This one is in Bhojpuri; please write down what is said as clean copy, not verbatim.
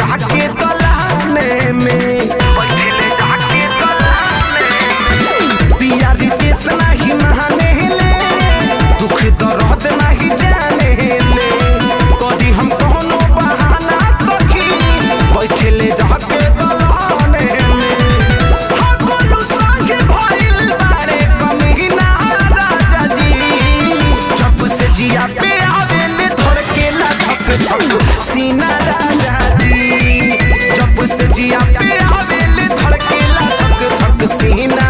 जाके दलाने में, बैठले जाके दलाने में। पिया रितेश नहीं महाने ले, दुख दर्द नहीं जाने ले। कदी हम कोनो बहाना सखी, बैठले जाके दलाने में। हर कोलू संगे भइल बारे कमीना राजा जी। जब से जिया पे आवेले धर के धक धक सीना राजा जी। जब से जिया पे आवेले धर के धक धक सीना